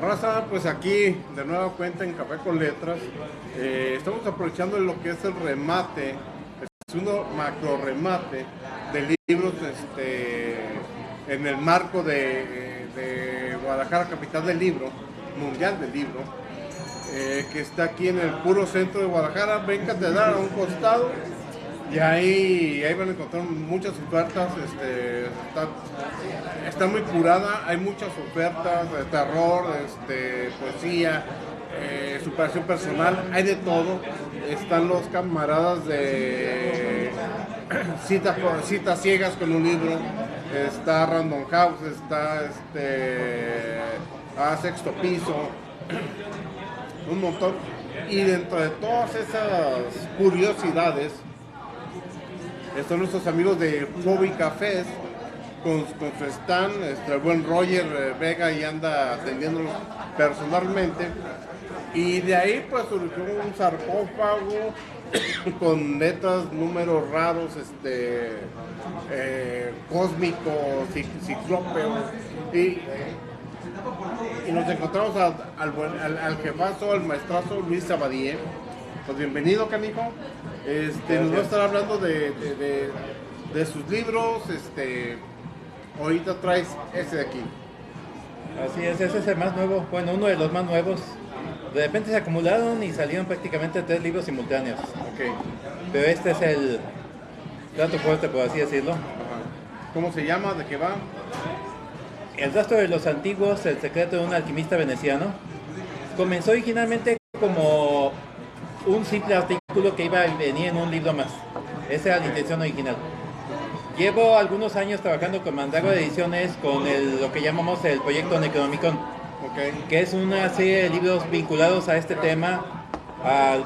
Raza, pues aquí de nueva cuenta en Café con Letras, estamos aprovechando lo que es el remate, es un macro remate de libros en el marco de Guadalajara, capital del libro, mundial del libro, que está aquí en el puro centro de Guadalajara, ven Catedral a un costado. Y ahí van a encontrar muchas ofertas, está muy curada, hay muchas ofertas de terror, poesía, superación personal, hay de todo. Están los camaradas de citas ciegas con un libro, está Random House, está Sexto Piso, un montón. Y dentro de todas esas curiosidades, están nuestros amigos de Hobby Cafés con su stand, el buen Roger Vega y anda atendiéndolos personalmente. Y de ahí pues surgió un sarcófago con letras, números raros, cósmicos, ciclópeos. Y nos encontramos al jefazo, al maestrazo Luis Sabadie. Pues bienvenido, canijo. Nos va a estar hablando de sus libros. Ahorita traes ese de aquí. Así es, ese es el más nuevo, bueno, uno de los más nuevos. De repente se acumularon y salieron prácticamente 3 libros simultáneos. Ok. Pero este es el plato fuerte, por así decirlo. Ajá. ¿Cómo se llama? ¿De qué va? El rastro de los antiguos, el secreto de un alquimista veneciano. Comenzó originalmente como un simple artículo que iba a venir en un libro más. Esa era la intención original. Llevo algunos años trabajando con Mandarago Ediciones con lo que llamamos el proyecto Necronomicon, que es una serie de libros vinculados a este tema, al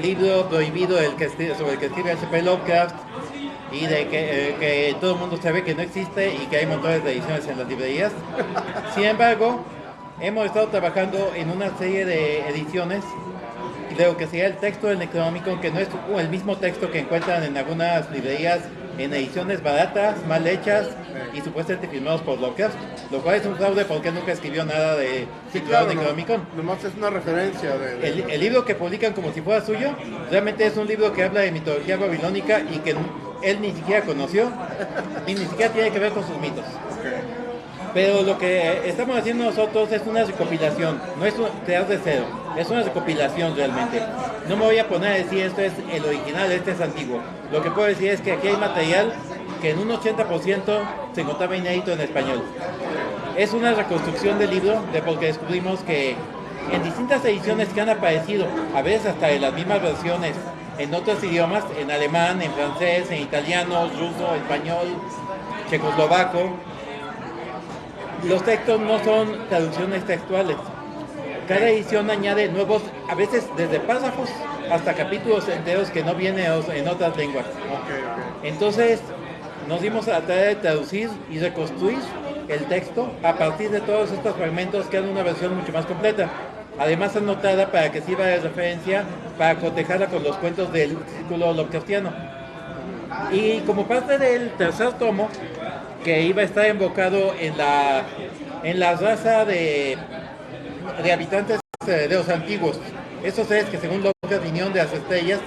libro prohibido sobre el que escribe H.P. Lovecraft, y de que todo el mundo sabe que no existe y que hay montones de ediciones en las librerías. Sin embargo, hemos estado trabajando en una serie de ediciones de lo que sería el texto del Necronomicon, que no es el mismo texto que encuentran en algunas librerías en ediciones baratas, mal hechas y supuestamente firmados por Lovecraft, lo cual es un fraude porque nunca escribió nada de Claro, Necronomicon. Nomás es una referencia El libro que publican como si fuera suyo, realmente es un libro que habla de mitología babilónica y que él ni siquiera conoció y ni siquiera tiene que ver con sus mitos. Pero lo que estamos haciendo nosotros es una recopilación, no es crear de cero, es una recopilación realmente. No me voy a poner a decir esto es el original, este es antiguo. Lo que puedo decir es que aquí hay material que en un 80% se encontraba inédito en español. Es una reconstrucción del libro, porque descubrimos que en distintas ediciones que han aparecido, a veces hasta de las mismas versiones, en otros idiomas, en alemán, en francés, en italiano, ruso, español, checoslovaco, los textos no son traducciones textuales. Cada edición añade nuevos, a veces desde párrafos hasta capítulos enteros que no vienen en otras lenguas. Entonces nos dimos a la tarea de traducir y reconstruir el texto a partir de todos estos fragmentos que dan una versión mucho más completa. Además anotada para que sirva de referencia para cotejarla con los cuentos del círculo Lovecraftiano. Y como parte del tercer tomo, que iba a estar enfocado en la raza de habitantes de los antiguos, esos seres que según Lovecraft vinieron de las estrellas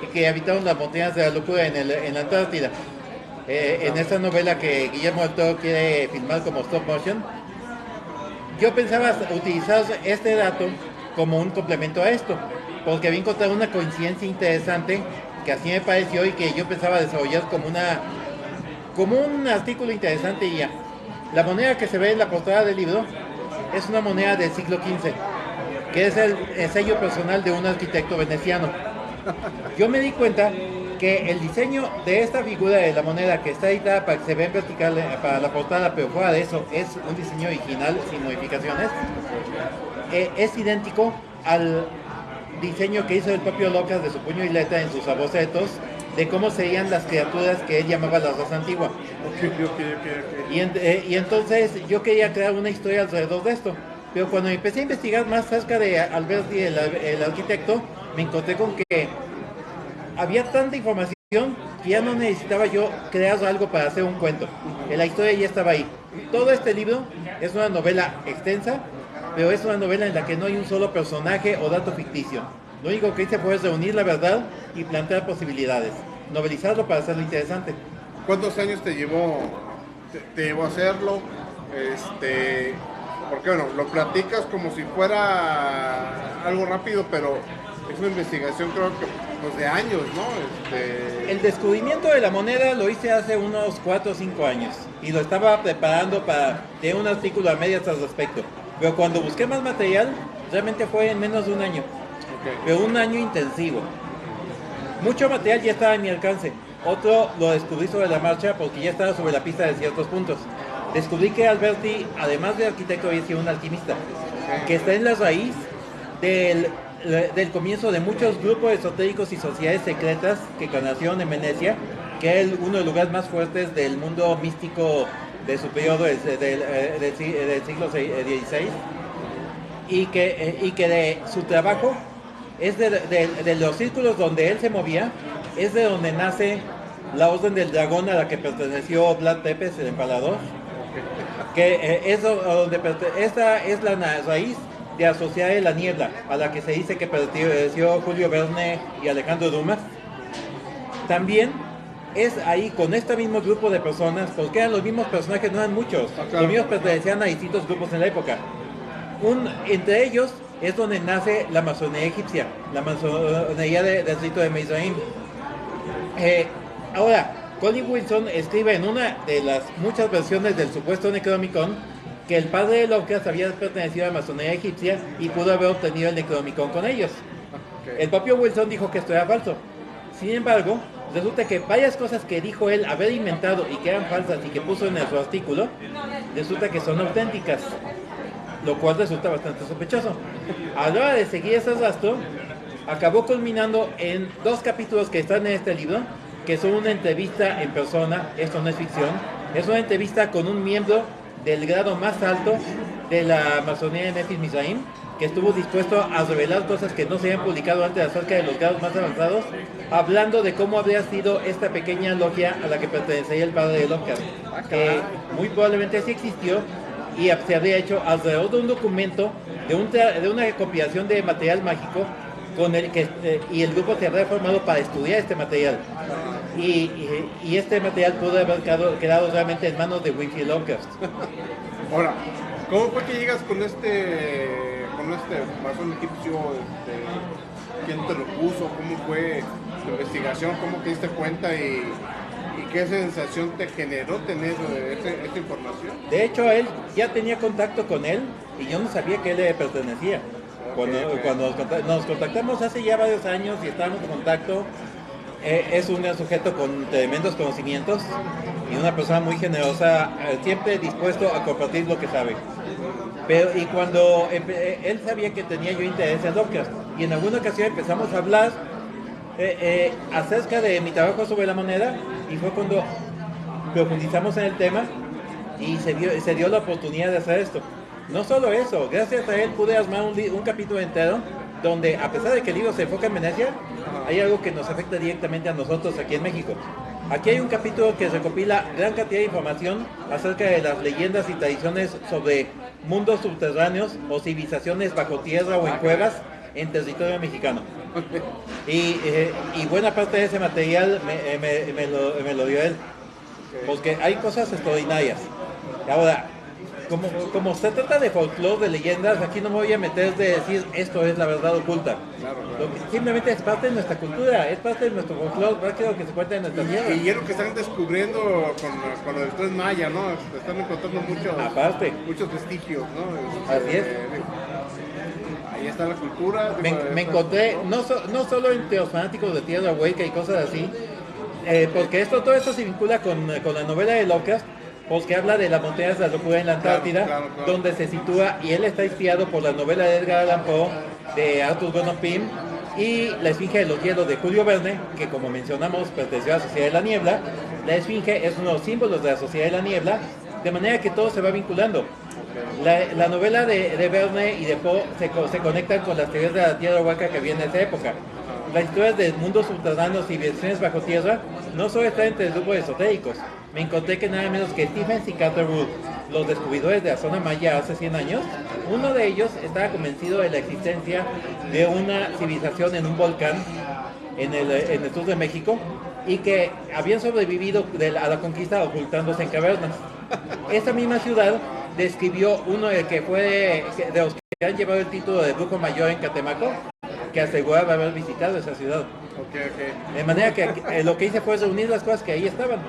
y que habitaron las montañas de la locura en la Antártida. En esta novela que Guillermo del Toro quiere filmar como stop motion, yo pensaba utilizar este dato como un complemento a esto, porque había encontrado una coincidencia interesante que así me pareció y que yo pensaba desarrollar como un artículo interesante. Y ya, la moneda que se ve en la portada del libro es una moneda del siglo XV, que es el sello personal de un arquitecto veneciano. Yo me di cuenta que el diseño de esta figura de la moneda, que está editada para que se vea en vertical para la portada, pero fuera de eso es un diseño original sin modificaciones, es idéntico al diseño que hizo el propio Lovecraft de su puño y letra en sus bocetos de cómo serían las criaturas que él llamaba la raza antigua. Y entonces yo quería crear una historia alrededor de esto, pero cuando empecé a investigar más acerca de Alberti, el arquitecto, me encontré con que había tanta información que ya no necesitaba yo crear algo para hacer un cuento. La historia ya estaba ahí. Todo este libro es una novela extensa pero es una novela en la que no hay un solo personaje o dato ficticio. Lo único que hice fue reunir la verdad y plantear posibilidades, novelizarlo para hacerlo interesante. ¿Cuántos años te llevó a hacerlo? Porque bueno, lo platicas como si fuera algo rápido, pero es una investigación creo que pues, de años, ¿no? El descubrimiento de la moneda lo hice hace unos 4 o 5 años y lo estaba preparando para tener un artículo a medias al respecto. Pero cuando busqué más material, realmente fue en menos de un año. Okay. Pero un año intensivo. Mucho material ya estaba a mi alcance. Otro lo descubrí sobre la marcha porque ya estaba sobre la pista de ciertos puntos. Descubrí que Alberti, además de arquitecto, había sido un alquimista, que está en la raíz del comienzo de muchos grupos esotéricos y sociedades secretas que nacieron en Venecia, que es uno de los lugares más fuertes del mundo místico de su periodo del siglo XVI, y que de su trabajo es de los círculos donde él se movía, es de donde nace la Orden del Dragón a la que perteneció Vlad Tepes, el empalador, que esta es la raíz de la Sociedad de la Niebla, a la que se dice que perteneció Julio Verne y Alejandro Dumas. También es ahí con este mismo grupo de personas, porque eran los mismos personajes, no eran muchos, claro. Los mismos pertenecían a distintos grupos en la época. Entre ellos es donde nace la masonería egipcia, la masonería del rito de Mizraim. Ahora, Colin Wilson escribe en una de las muchas versiones del supuesto Necronomicon que el padre de Lovecraft había pertenecido a la masonería egipcia y pudo haber obtenido el Necronomicon con ellos. Okay. El propio Wilson dijo que esto era falso. Sin embargo, resulta que varias cosas que dijo él haber inventado y que eran falsas y que puso en su artículo, resulta que son auténticas, lo cual resulta bastante sospechoso. A la hora de seguir ese rastro, acabó culminando en 2 capítulos que están en este libro, que son una entrevista en persona, esto no es ficción, es una entrevista con un miembro del grado más alto de la masonería de Memphis Mizraim, que estuvo dispuesto a revelar cosas que no se habían publicado antes acerca de los grados más avanzados, hablando de cómo habría sido esta pequeña logia a la que pertenecía el padre de Lovecraft, que muy probablemente sí existió y se habría hecho alrededor de un documento, de una compilación de material mágico con el que y el grupo se habría formado para estudiar este material. Y este material pudo haber quedado realmente en manos de Winfield Lovecraft. Ahora, ¿cómo fue que llegas con este masón egipcio? ¿Quién te lo puso? ¿Cómo fue tu investigación? ¿Cómo te diste cuenta? ¿Y qué sensación te generó tener esta información? De hecho, él ya tenía contacto con él y yo no sabía que él le pertenecía. Cuando nos contactamos hace ya varios años y estábamos en contacto, es un sujeto con tremendos conocimientos y una persona muy generosa, siempre dispuesto a compartir lo que sabe. Y cuando él sabía que tenía yo interés en Lovecraft, y en alguna ocasión empezamos a hablar acerca de mi trabajo sobre la moneda, y fue cuando profundizamos en el tema y se dio la oportunidad de hacer esto. No solo eso, gracias a él pude armar un capítulo entero donde, a pesar de que el libro se enfoca en Venecia, hay algo que nos afecta directamente a nosotros aquí en México. Aquí hay un capítulo que recopila gran cantidad de información acerca de las leyendas y tradiciones sobre mundos subterráneos o civilizaciones bajo tierra o en cuevas en territorio mexicano. Y buena parte de ese material me lo dio él, porque hay cosas extraordinarias. Ahora, como se trata de folclore, de leyendas, aquí no me voy a meter de decir esto es la verdad oculta. Claro. Simplemente es parte de nuestra cultura, es parte de nuestro folclore, parte de lo que se cuenta en nuestra tierra. Y es lo que están descubriendo con lo del Tren Maya, ¿no? Están encontrando muchos vestigios, ¿no? Así es. Ahí está la cultura. Me encontré, no solo entre los fanáticos de Tierra Hueca y cosas así, porque todo esto se vincula con la novela de Lovecraft, pues que habla de las montañas de la locura en la Antártida, claro. Donde se sitúa, y él está inspirado por la novela de Edgar Allan Poe, de Arthur Gordon Pym, y La Esfinge de los Hielos de Julio Verne, que como mencionamos perteneció a la Sociedad de la Niebla. La Esfinge es uno de los símbolos de la Sociedad de la Niebla, de manera que todo se va vinculando. La novela de Verne y de Poe se conectan con las teorías de la Tierra Hueca que había en esa época. Las historias de mundos subterráneos y civilizaciones bajo tierra no solo están entre grupos esotéricos. Me encontré que nada menos que Stephens y Carter Wood, los descubridores de la zona maya hace 100 años, uno de ellos estaba convencido de la existencia de una civilización en un volcán en el sur de México y que habían sobrevivido a la conquista ocultándose en cavernas. Esta misma ciudad describió uno que fue de los que han llevado el título de brujo mayor en Catemaco, que aseguraba haber visitado esa ciudad. De manera que lo que hice fue reunir las cosas que ahí estaban.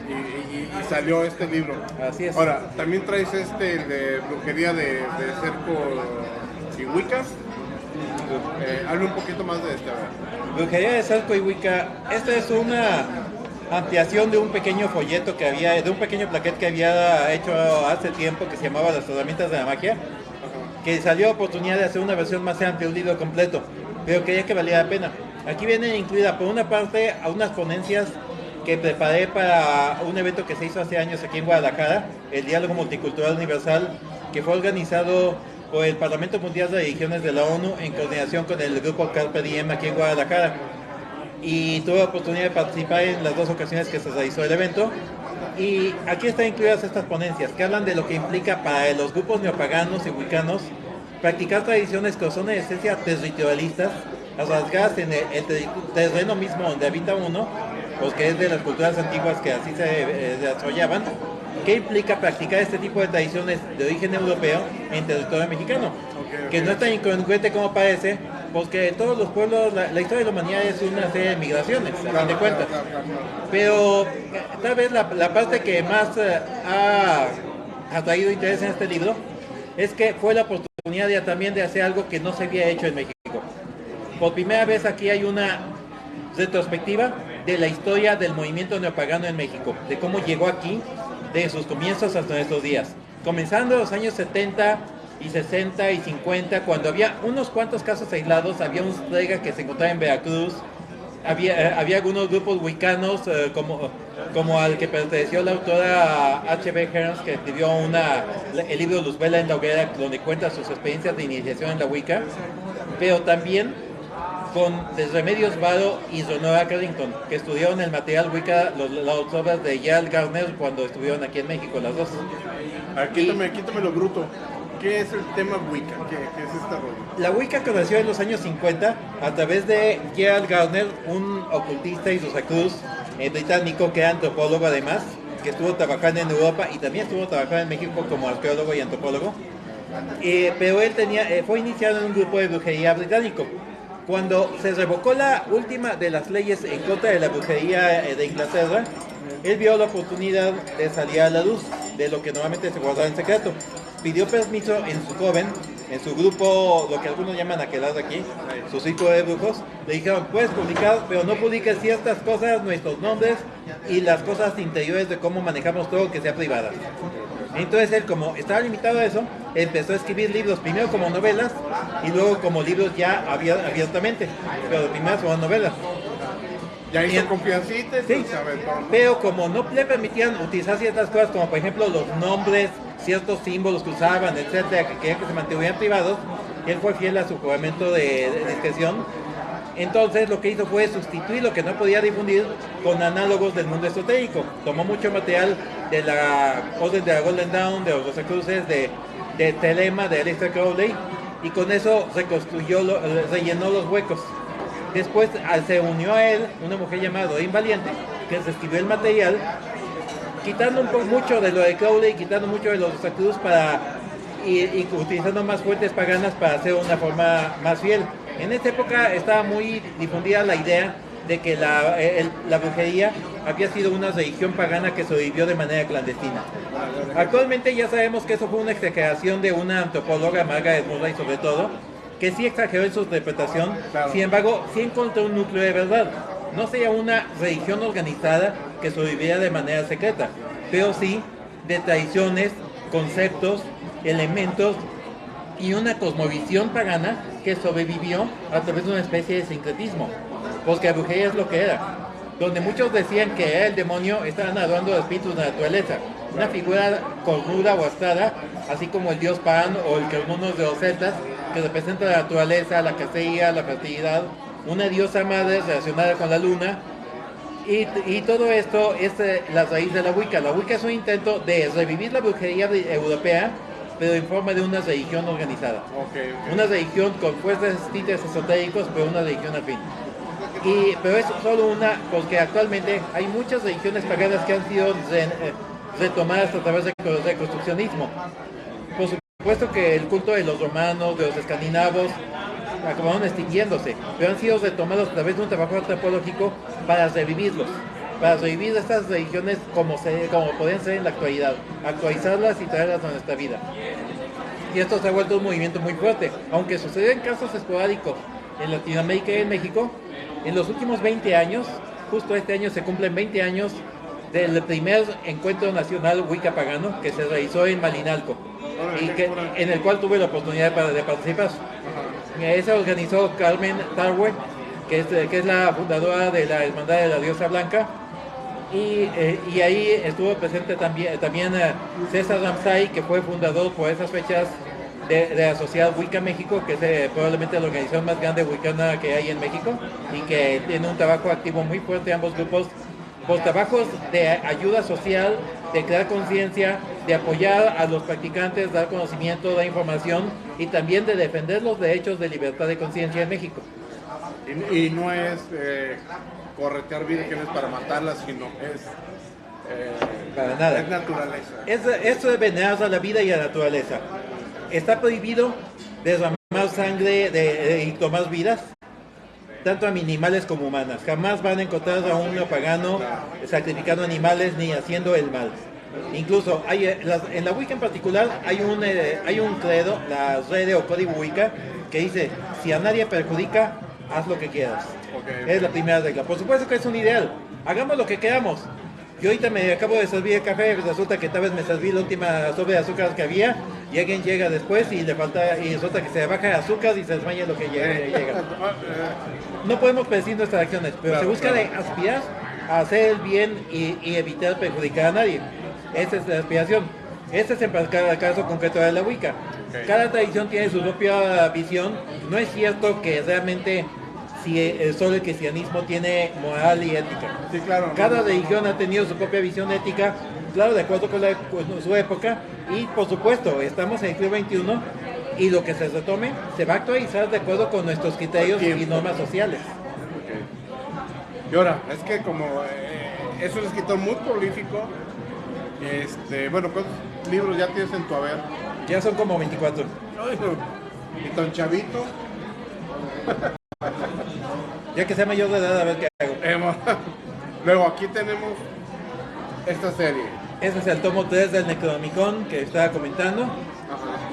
Y salió este libro. Así es. Ahora, también traes el de brujería de cerco y Wiccas. Habla un poquito más de este. Brujería de cerco y Wicca. Esta es una ampliación de un pequeño folleto que había, de un pequeño plaquete que había hecho hace tiempo que se llamaba Las herramientas de la magia, que salió a oportunidad de hacer una versión más amplia, un libro completo, pero creía que valía la pena. Aquí viene incluida por una parte a unas ponencias que preparé para un evento que se hizo hace años aquí en Guadalajara, el Diálogo Multicultural Universal, que fue organizado por el Parlamento Mundial de Religiones de la ONU en coordinación con el grupo Carpe Diem aquí en Guadalajara. Y tuve la oportunidad de participar en las dos ocasiones que se realizó el evento. Y aquí están incluidas estas ponencias que hablan de lo que implica para los grupos neopaganos y wiccanos practicar tradiciones que son en esencia territorialistas, arraigadas en el terreno mismo donde habita uno, pues que es de las culturas antiguas que así se desarrollaban. ¿Qué implica practicar este tipo de tradiciones de origen europeo en territorio mexicano? Que no es tan incongruente como parece, pues que todos los pueblos, la historia de la humanidad es una serie de migraciones, a fin de cuentas. Pero tal vez la parte que más ha traído interés en este libro es que fue la oportunidad también de hacer algo que no se había hecho en México. Por primera vez aquí hay una retrospectiva de la historia del movimiento neopagano en México, de cómo llegó aquí, de sus comienzos hasta nuestros días. Comenzando en los años 70 y 60 y 50, cuando había unos cuantos casos aislados, había un strega que se encontraba en Veracruz, había algunos grupos wiccanos, como al que perteneció la autora H.B. Hearns, que escribió el libro Luzbela en la hoguera, donde cuenta sus experiencias de iniciación en la Wicca, pero también con Remedios Varo y Sonora Carrington, que estudiaron el material Wicca, las obras de Gerald Gardner cuando estuvieron aquí en México, las dos. Quítame lo bruto. ¿Qué es el tema Wicca? ¿Qué es esta rollo? La Wicca conoció en los años 50 a través de Gerald Gardner, un ocultista y Cruz británico que era antropólogo además, que estuvo trabajando en Europa y también estuvo trabajando en México como arqueólogo y antropólogo. Pero él fue iniciado en un grupo de brujería británico. Cuando se revocó la última de las leyes en contra de la brujería de Inglaterra, él vio la oportunidad de salir a la luz de lo que normalmente se guardaba en secreto. Pidió permiso en su grupo, lo que algunos llaman aquelarre aquí, su círculo de brujos. Le dijeron, puedes publicar, pero no publiques ciertas cosas, nuestros nombres y las cosas interiores de cómo manejamos todo, que sea privada. Entonces él, como estaba limitado a eso, empezó a escribir libros, primero como novelas y luego como libros ya abiertamente, pero primero fueron novelas. Ya hizo confiancita, sí, pero como no le permitían utilizar ciertas cosas, como por ejemplo los nombres, ciertos símbolos que usaban, etcétera, que querían que se mantuvieran privados, él fue fiel a su juramento de discreción. Entonces lo que hizo fue sustituir lo que no podía difundir con análogos del mundo esotérico. Tomó mucho material de la Orden de la Golden Dawn, de los Rosacruces, de Telema, de Aleister Crowley, y con eso rellenó los huecos. Después se unió a él una mujer llamada Doreen Valiente, que escribió el material, quitando mucho de lo de Crowley, quitando mucho de los Rosacruz y utilizando más fuentes paganas para hacer una forma más fiel. En esta época estaba muy difundida la idea de que la brujería había sido una religión pagana que sobrevivió de manera clandestina. Actualmente ya sabemos que eso fue una exageración de una antropóloga, Margaret Murray sobre todo, que sí exageró en su interpretación, sin embargo, sí encontró un núcleo de verdad. No sería una religión organizada que sobreviviera de manera secreta, pero sí de tradiciones, conceptos, elementos y una cosmovisión pagana que sobrevivió a través de una especie de sincretismo, porque la brujería es lo que era. Donde muchos decían que era el demonio, estaban adorando los espíritus de la naturaleza, una figura cornuda o astrada, así como el dios Pan o el Cernunnos de los celtas, que representa la naturaleza, la cacería, la fertilidad, una diosa madre relacionada con la luna, Y todo esto es la raíz de la Wicca. La Wicca es un intento de revivir la brujería europea, pero en forma de una religión organizada. Okay. Una religión con fuertes tintes esotéricos, pero una religión al fin. Pero es solo una, porque actualmente hay muchas religiones paganas que han sido retomadas a través del reconstruccionismo. Por supuesto que el culto de los romanos, de los escandinavos, acabaron extinguiéndose, pero han sido retomados a través de un trabajo antropológico para revivirlos, para revivir estas religiones como pueden ser en la actualidad, actualizarlas y traerlas a nuestra vida. Y esto se ha vuelto un movimiento muy fuerte, aunque sucede en casos esporádicos en Latinoamérica y en México. En los últimos 20 años, justo este año se cumplen 20 años del primer encuentro nacional Wicca pagano que se realizó en Malinalco, en el cual tuve la oportunidad de participar. Se organizó Carmen Tarwe, que es la fundadora de la Hermandad de la Diosa Blanca, y ahí estuvo presente también César Ramsay, que fue fundador por esas fechas de la Sociedad Wicca México, que es probablemente la organización más grande wicana que hay en México, y que tiene un trabajo activo muy fuerte ambos grupos, por trabajos de ayuda social, de crear conciencia, de apoyar a los practicantes, dar conocimiento, dar información y también de defender los derechos de libertad de conciencia en México. Y no es corretear vírgenes para matarlas, sino es para nada. Es naturaleza. Esto es venerar a la vida y a la naturaleza. Está prohibido derramar sangre y tomar vidas, tanto a animales como humanas. Jamás van a encontrar a un pagano sacrificando animales ni haciendo el mal. Incluso en la Wicca en particular hay un credo, la red o código Wicca, que dice: si a nadie perjudica, haz lo que quieras. Okay. Es la primera regla. Por supuesto que es un ideal. Hagamos lo que queramos. Yo ahorita me acabo de servir el café, resulta que tal vez me serví la última sobre de azúcar que había, y alguien llega después y resulta que se baja el azúcar y se desmaya lo que llega. No podemos predecir nuestras acciones, pero se busca de aspirar a hacer el bien y evitar perjudicar a nadie. Esa es la aspiración. Este es el caso concreto de la Wicca. Okay. Cada tradición tiene su propia visión. No es cierto que realmente solo el cristianismo tiene moral y ética. Sí, claro. Cada religión ha tenido su propia visión ética, claro, de acuerdo con su época. Y por supuesto, estamos en el siglo XXI y lo que se retome se va a actualizar de acuerdo con nuestros criterios y normas sociales. Okay. Y ahora, es que como es un escritor muy prolífico, bueno, ¿cuántos libros ya tienes en tu haber? Ya son como 24. ¿Y tan chavito? Ya que sea mayor de edad, a ver qué hago. Luego aquí tenemos esta serie. Este es el tomo 3 del Necronomicon que estaba comentando. Ajá.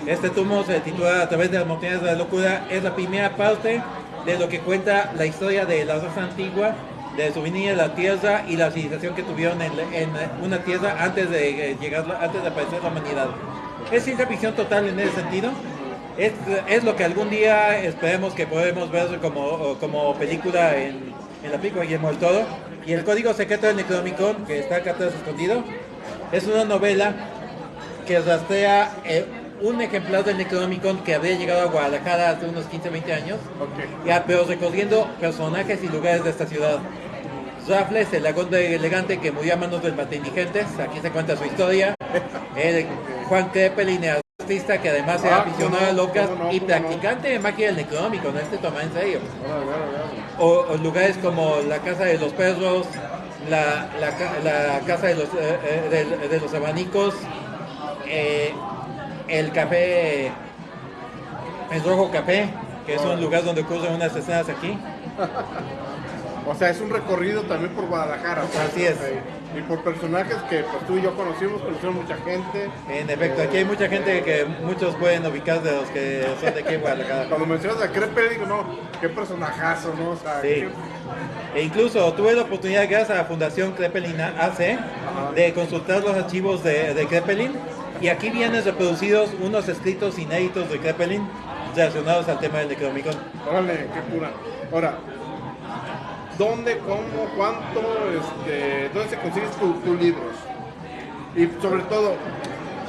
Este tomo se titula A través de las montañas de la locura. Es la primera parte de lo que cuenta la historia de la raza antigua, de su venida a la Tierra y la civilización que tuvieron en una Tierra antes de aparecer la humanidad. Es ciencia ficción total en ese sentido. Es lo que algún día esperemos que podamos ver como película en la película Guillermo del Toro. Y el código secreto del Necronomicon, que está acá atrás escondido, es una novela que rastrea un ejemplar del Necronomicon que habría llegado a Guadalajara hace unos 15-20 años, pero recorriendo personajes y lugares de esta ciudad. Raffles, el lagón elegante que murió a manos del Indigentes, aquí se cuenta su historia. Juan Kreppelin, artista que además era aficionado a locas y practicante de magia del Necronomicon, no este toma en serio. O lugares como la Casa de los Perros, la Casa de los Abanicos, el café, el Rojo Café, que es un lugar donde ocurren unas escenas aquí. O sea, es un recorrido también por Guadalajara. Así es. Y por personajes que pues, tú y yo conocimos mucha gente. En efecto, aquí hay mucha gente que muchos pueden ubicar de los que son de aquí en Guadalajara. Cuando mencionas a Kreppel, digo, no, qué personajazo, ¿no? O sea, sí. E incluso tuve la oportunidad, gracias a la Fundación Kreppelin AC, de consultar los archivos de Kreppelin. Y aquí vienen reproducidos unos escritos inéditos de Kreppelin relacionados al tema del Necronomicon. Órale, qué pura. Ahora, ¿dónde, cómo, cuánto, dónde se consiguen tus libros? Y sobre todo,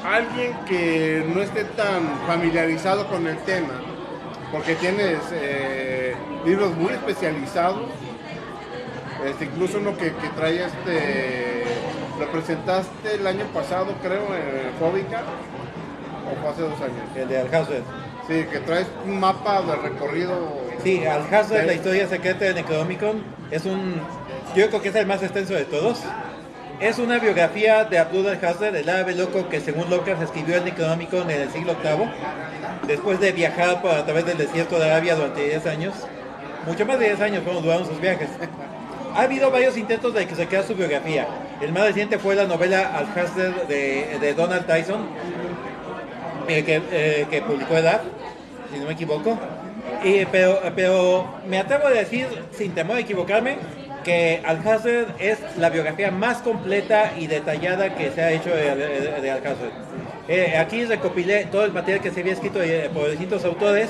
alguien que no esté tan familiarizado con el tema, porque tienes libros muy especializados, Incluso uno que trae lo presentaste el año pasado, creo, en Fóbica, o fue hace 2 años. El de Alhazred. Sí, que traes un mapa de recorrido. Sí, Alhazred, la historia secreta del Necronomicon, yo creo que es el más extenso de todos. Es una biografía de Abdul Alhazred, el árabe loco que según Lovecraft escribió el Necronomicon en el siglo VIII, después de viajar a través del desierto de Arabia durante 10 años. Mucho más de 10 años fueron duraron sus viajes. Ha habido varios intentos de que se crea su biografía. El más reciente fue la novela Alhazred de Donald Tyson, que publicó Edad, si no me equivoco. Pero me atrevo a decir, sin temor a equivocarme, que Alhazred es la biografía más completa y detallada que se ha hecho de Alhazred. Aquí recopilé todo el material que se había escrito por distintos autores,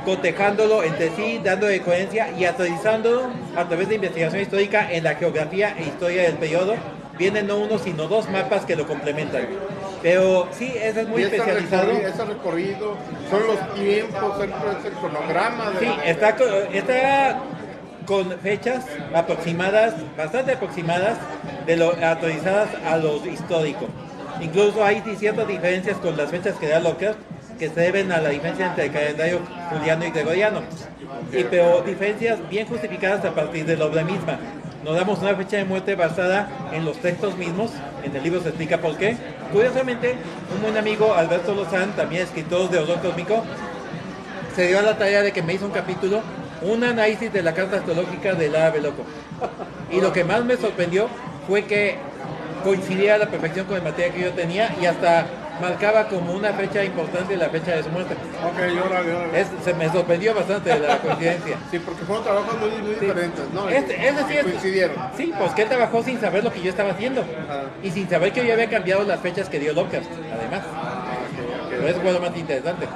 cotejándolo entre sí, dándole coherencia y aterrizándolo a través de investigación histórica en la geografía e historia del periodo. Vienen no uno sino 2 mapas que lo complementan. Pero sí, ese es muy especializado. Ese recorrido, son los tiempos, el cronograma. Sí, está con fechas aproximadas, bastante aproximadas, actualizadas a lo histórico. Incluso hay ciertas diferencias con las fechas que da Lovecraft, que se deben a la diferencia entre el calendario juliano y gregoriano. Pero diferencias bien justificadas a partir de la obra misma. Nos damos una fecha de muerte basada en los textos mismos, en el libro se explica por qué. Curiosamente, un buen amigo, Alberto Lozán, también escritor de Horror Cósmico, se dio a la tarea de que me hizo un capítulo, un análisis de la carta astrológica del árabe loco. Y lo que más me sorprendió fue que coincidía a la perfección con el material que yo tenía y hasta marcaba como una fecha importante la fecha de su muerte. Ok, órale. Se me sorprendió bastante la coincidencia. Sí, porque fueron trabajos muy diferentes, ¿no? Coincidieron. Sí, pues que él trabajó sin saber lo que yo estaba haciendo. Y sin saber que yo había cambiado las fechas que dio Lovecraft, además. Okay. Pero eso fue lo más interesante.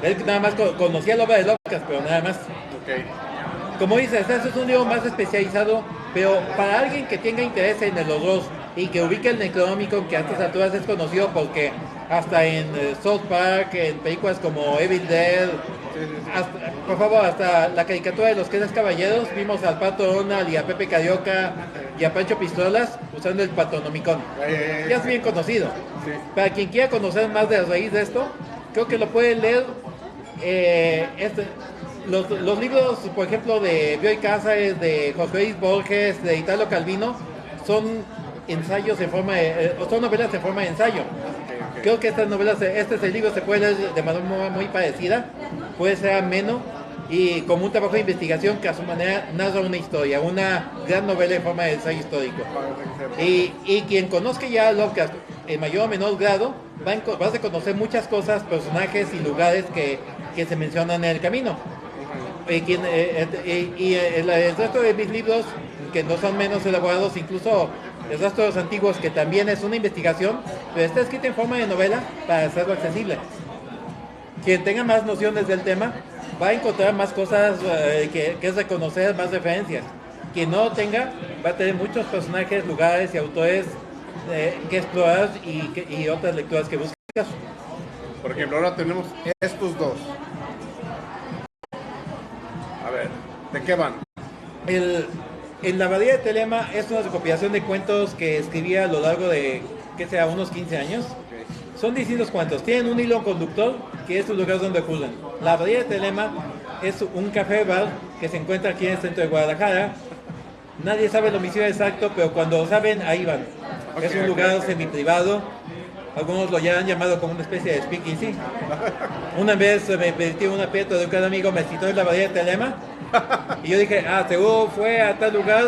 Él nada más conocía la obra de Lovecraft, pero nada más. Okay. Como dices, este es un libro más especializado, pero para alguien que tenga interés en el horror y que ubique el Necronomicon, que a estas alturas es conocido porque hasta en South Park, en películas como Evil Dead, por favor, hasta la caricatura de los Tres Caballeros, vimos al Pato Donald y a Pepe Carioca y a Pancho Pistolas usando el Patonomicon. Ya es bien conocido. Sí. Para quien quiera conocer más de la raíz de esto, creo que lo puede leer. Los libros, por ejemplo, de Bioy Casares, de José Luis Borges, de Italo Calvino, son ensayos en forma son novelas en forma de ensayo. Okay. Creo que estas novelas, este libro se puede leer de manera muy parecida, puede ser ameno y como un trabajo de investigación que a su manera narra una historia, una gran novela en forma de ensayo histórico. Y quien conozca ya Lovecraft en mayor o menor grado, vas a conocer muchas cosas, personajes y lugares que se mencionan en el camino. El resto de mis libros, que no son menos elaborados, incluso el resto de los antiguos, que también es una investigación, pero está escrita en forma de novela para hacerlo accesible. Quien tenga más nociones del tema va a encontrar más cosas que es reconocer, más referencias. Quien no tenga, va a tener muchos personajes, lugares y autores que explorar y otras lecturas que buscar. Por ejemplo, ahora tenemos estos dos. A ver, ¿de qué van? En la Abadía de Telema es una recopilación de cuentos que escribía a lo largo de, ¿qué sea?, unos 15 años. Okay. Son distintos cuentos, tienen un hilo conductor que es un lugar donde ocurren. La Abadía de Telema es un café-bar que se encuentra aquí en el centro de Guadalajara. Nadie sabe el domicilio exacto, pero cuando lo saben, ahí van. Es un lugar semi-privado. Algunos lo han llamado como una especie de speakeasy. Una vez me metí un aprieto de un gran amigo, me citó en la Abadía de Telema. Y yo dije, seguro fue a tal lugar.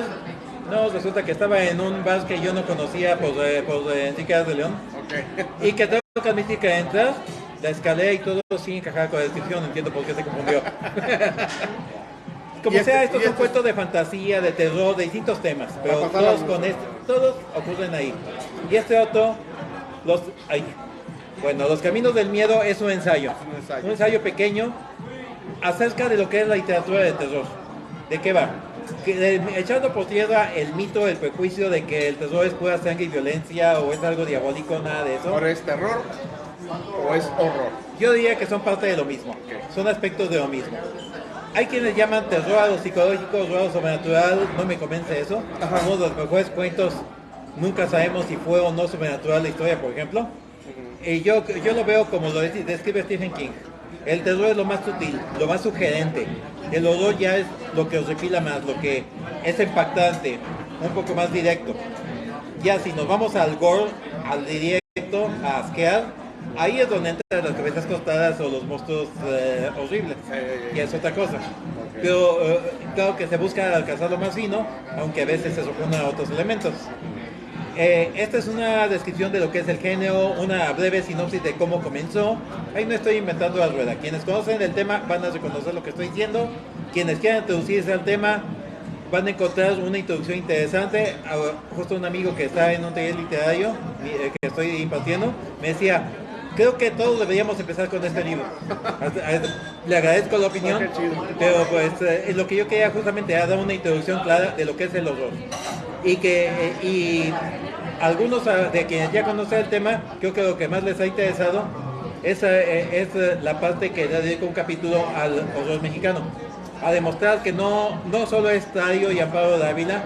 No, resulta que estaba en un bar que yo no conocía por Enrique de León. Okay. Y que tengo que admitir que entrar, la escalera y todo sin encajar con la descripción, no entiendo por qué se confundió. Como sea, estos son cuentos de fantasía, de terror, de distintos temas, pero todos ocurren ahí. Y este otro, Los Caminos del Miedo es un ensayo pequeño acerca de lo que es la literatura de terror. ¿De qué va? Echando por tierra el mito, el prejuicio de que el terror es pura sangre y violencia o es algo diabólico, nada de eso. ¿Ahora es terror o es horror? Yo diría que son parte de lo mismo, Okay. son aspectos de lo mismo. hay quienes llaman terror a lo psicológico, terror a lo sobrenatural, no me convence eso. Uno de los mejores cuentos, nunca sabemos si fue o no sobrenatural la historia, por ejemplo. Y yo lo veo como lo describe Stephen King. El terror es lo más sutil, lo más sugerente. El horror ya es lo que os repila más, lo que es impactante, un poco más directo. Ya si nos vamos al gore, al directo, a asquear, ahí es donde entran las cabezas cortadas o los monstruos horribles, y es otra cosa. Pero claro que se busca alcanzar lo más fino, aunque a veces se oponen a otros elementos. Esta es una descripción de lo que es el género, una breve sinopsis de cómo comenzó. Ahí no estoy inventando la rueda. Quienes conocen el tema van a reconocer lo que estoy diciendo. Quienes quieran introducirse al tema van a encontrar una introducción interesante. Justo un amigo que está en un taller literario que estoy impartiendo me decía, creo que todos deberíamos empezar con este libro. Le agradezco la opinión, pero pues lo que yo quería justamente era dar una introducción clara de lo que es el horror. Y algunos de quienes ya conocen el tema, creo que lo que más les ha interesado es la parte que dedica un capítulo al horror mexicano, a demostrar que no solo es Tario y Amparo Dávila,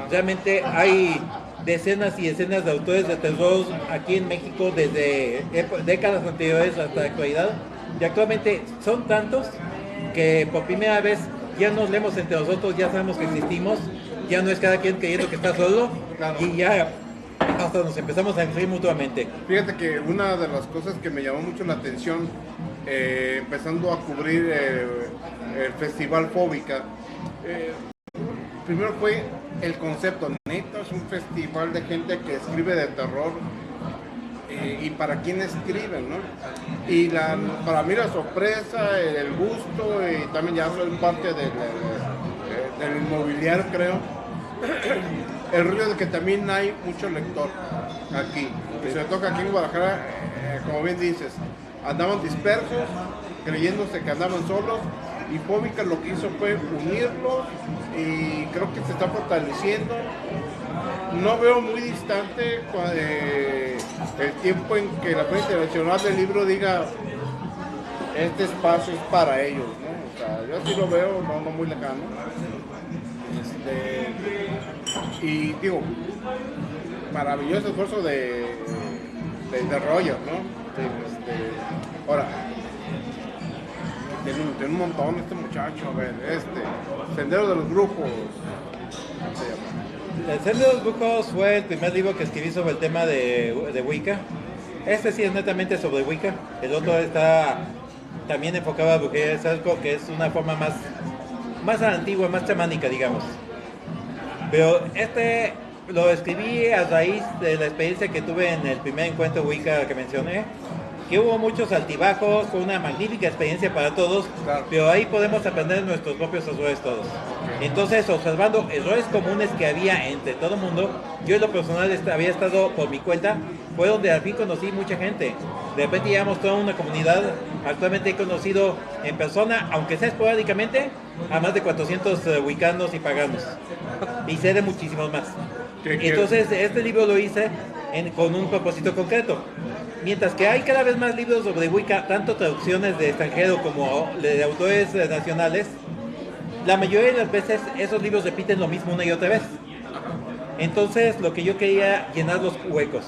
realmente hay decenas y decenas de autores de terror aquí en México desde décadas anteriores hasta la actualidad, y actualmente son tantos que por primera vez ya nos leemos entre nosotros, ya sabemos que existimos, ya no es cada quien creyendo que está solo, claro. Y ya hasta nos empezamos a incluir mutuamente. Fíjate que una de las cosas que me llamó mucho la atención, empezando a cubrir el Festival Fóbica, primero fue el concepto. Neta, es un festival de gente que escribe de terror, y para quién escriben, ¿no? Y para mí la sorpresa, el gusto, y también ya soy parte del inmobiliario, creo. El rollo de que también hay mucho lector aquí. Y se toca aquí en Guadalajara, como bien dices, andaban dispersos, creyéndose que andaban solos, y Fóbica lo que hizo fue unirlos, y creo que se está fortaleciendo. No veo muy distante el tiempo en que la Feria Internacional del Libro diga, este espacio es para ellos, ¿no? O sea, yo sí lo veo, no muy lejano. Y digo, maravilloso esfuerzo de Roger, ¿no? Ahora, tiene un montón este muchacho, a ver, Sendero de los Brujos, ¿cómo se llama? El Sendero de los Brujos fue el primer libro que escribí sobre el tema de Wicca. Este sí es netamente sobre Wicca. El otro está también enfocado a brujería de Salco, que es una forma más antigua, más chamánica, digamos. Pero este lo escribí a raíz de la experiencia que tuve en el primer encuentro Wicca que mencioné, que hubo muchos altibajos, fue una magnífica experiencia para todos, claro. Pero ahí podemos aprender nuestros propios errores todos. Entonces, observando errores comunes que había entre todo el mundo, yo en lo personal había estado por mi cuenta, fue donde al fin conocí mucha gente. De repente llevamos toda una comunidad. Actualmente he conocido en persona, aunque sea esporádicamente, a más de 400 wiccanos y paganos. Y sé de muchísimos más. Entonces, este libro lo hice con un propósito concreto. Mientras que hay cada vez más libros sobre Wicca, tanto traducciones de extranjero como de autores nacionales, la mayoría de las veces esos libros repiten lo mismo una y otra vez. Entonces, lo que yo quería, llenar los huecos.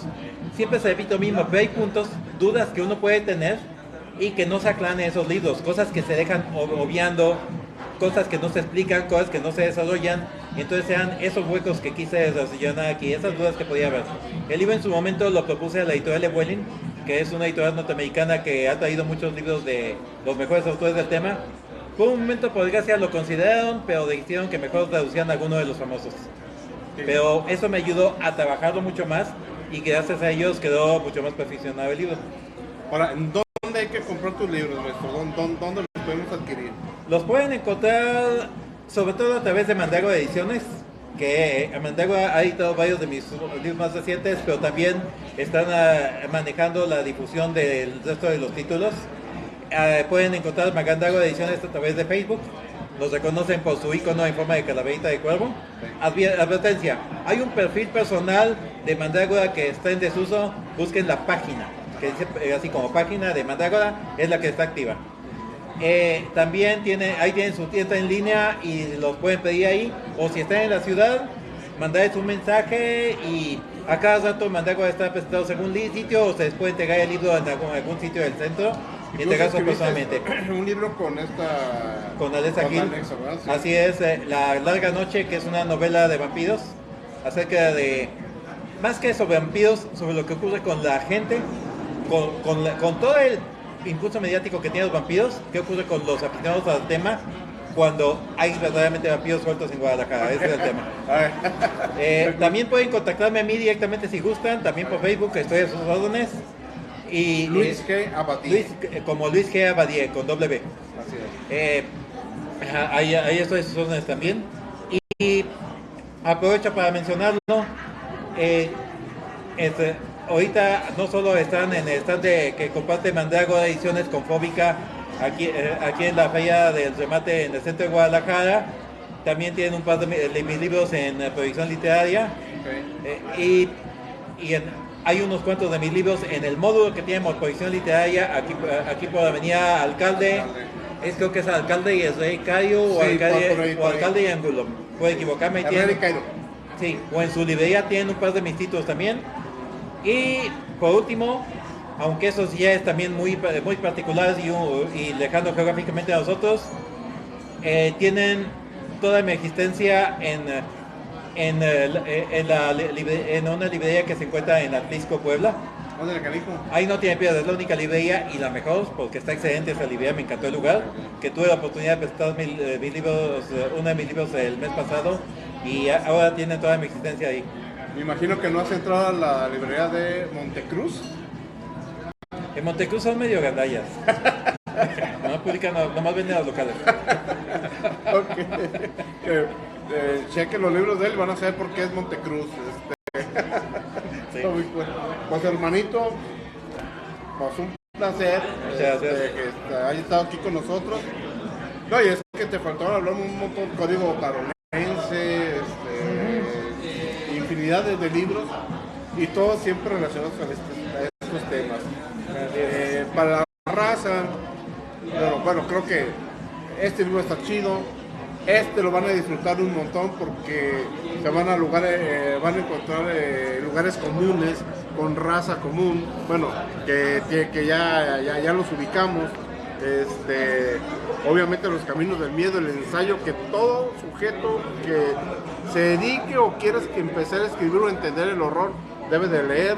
Siempre se repite lo mismo, pero hay puntos, dudas que uno puede tener y que no se aclaran en esos libros, cosas que se dejan obviando, cosas que no se explican, cosas que no se desarrollan. Entonces eran esos huecos que quise rellenar aquí, esas dudas que podía haber. El libro en su momento lo propuse a la editorial Llewellyn, que es una editorial norteamericana que ha traído muchos libros de los mejores autores del tema. Por un momento, por desgracia, lo consideraron, pero decidieron que mejor traducían a alguno de los famosos. Pero eso me ayudó a trabajarlo mucho más, y gracias a ellos quedó mucho más perfeccionado el libro. Ahora, ¿dónde hay que comprar tus libros, maestro? ¿Dónde los podemos adquirir? Los pueden encontrar sobre todo a través de Mandrágora Ediciones, que Mandrágora ha editado varios de mis libros más recientes, pero también están manejando la difusión del resto de los títulos. Pueden encontrar Mandrágora Ediciones a través de Facebook. Los reconocen por su icono en forma de calaverita de cuervo. Advertencia, hay un perfil personal de Mandrágora que está en desuso. Busquen la página, que dice así como página de Mandrágora, es la que está activa. También ahí tienen su tienda en línea y los pueden pedir ahí. O si están en la ciudad, mandarles un mensaje y a cada rato Mandago está presentado según sitio o se les puede entregar el libro en algún sitio del centro y entregarlo personalmente. Un libro con esta... Con Alexa Gil. Alexa, ¿verdad? Sí. Así es, La Larga Noche, que es una novela de vampiros, acerca de, más que sobre vampiros, sobre lo que ocurre con la gente, con todo el impulso mediático que tienen los vampiros, qué ocurre con los aficionados al tema cuando hay verdaderamente vampiros sueltos en Guadalajara. Ese es el tema. También pueden contactarme a mí directamente si gustan, también por Facebook, estoy a sus órdenes. Y, Luis G. Abadie. Como Luis G. Abadie, con W. Así es. Ahí estoy a sus órdenes también. Y aprovecho para mencionarlo. Ahorita no solo están en el stand que comparte Mandrago Ediciones con Fóbica aquí en la feria del remate en el centro de Guadalajara. También tienen un par de mis libros en proyección literaria. Okay. Hay unos cuantos de mis libros en el módulo que tienen proyección literaria aquí por Avenida Alcalde. Creo que es Alcalde y es Rey Cayo o, Sí, Alcalde y Angulo. Puedo equivocarme. Sí, o en su librería tienen un par de mis títulos también. Y por último, aunque esos ya es también muy particulares y lejano geográficamente a nosotros, tienen toda mi existencia en una librería que se encuentra en Atlisco, Puebla. ¿Dónde le calico? Ahí no tiene piedra, es la única librería y la mejor porque está excelente esa librería, me encantó el lugar. Que tuve la oportunidad de presentar mis libros, uno de mis libros el mes pasado y ahora tienen toda mi existencia ahí. Me imagino que no has entrado a la librería de Montecruz. En Montecruz son medio gandallas. No publican, nomás venden a los locales. Ok. Chequen los libros de él, van a saber por qué es Montecruz. Sí. Pues hermanito, pues un placer que hayas estado aquí con nosotros. No, y es que te faltaron hablar un montón de código taronense, infinidad de libros y todos siempre relacionados a estos temas. Para la raza, bueno, creo que este libro está chido. Lo van a disfrutar un montón porque se van a encontrar lugares comunes, con raza común, bueno, que ya los ubicamos. Obviamente Los Caminos del Miedo, el ensayo que todo sujeto que se dedique o quieras que empezar a escribir o entender el horror debe de leer.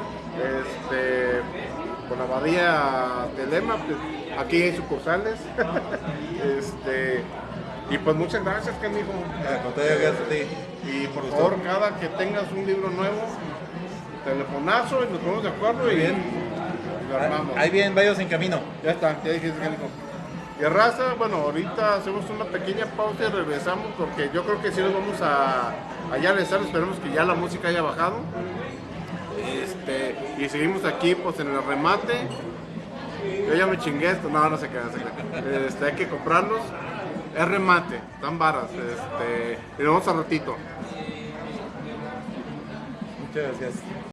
Con Abadía Telema, pues, aquí hay sucursales. Y pues muchas gracias, canijo. Gracias a ti. Y por favor, cada que tengas un libro nuevo, telefonazo y nos ponemos de acuerdo y bien. Lo armamos. Ahí vienen varios en camino. Ya está, ya dijiste, canijo. Y raza, bueno, ahorita hacemos una pequeña pausa y regresamos porque yo creo que sí nos vamos allá al estar, esperemos que ya la música haya bajado. Y seguimos aquí pues en el remate. Yo ya me chingué esto, no se queda. Hay que comprarlos. Es remate, están varas. Y nos vemos al ratito. Muchas gracias.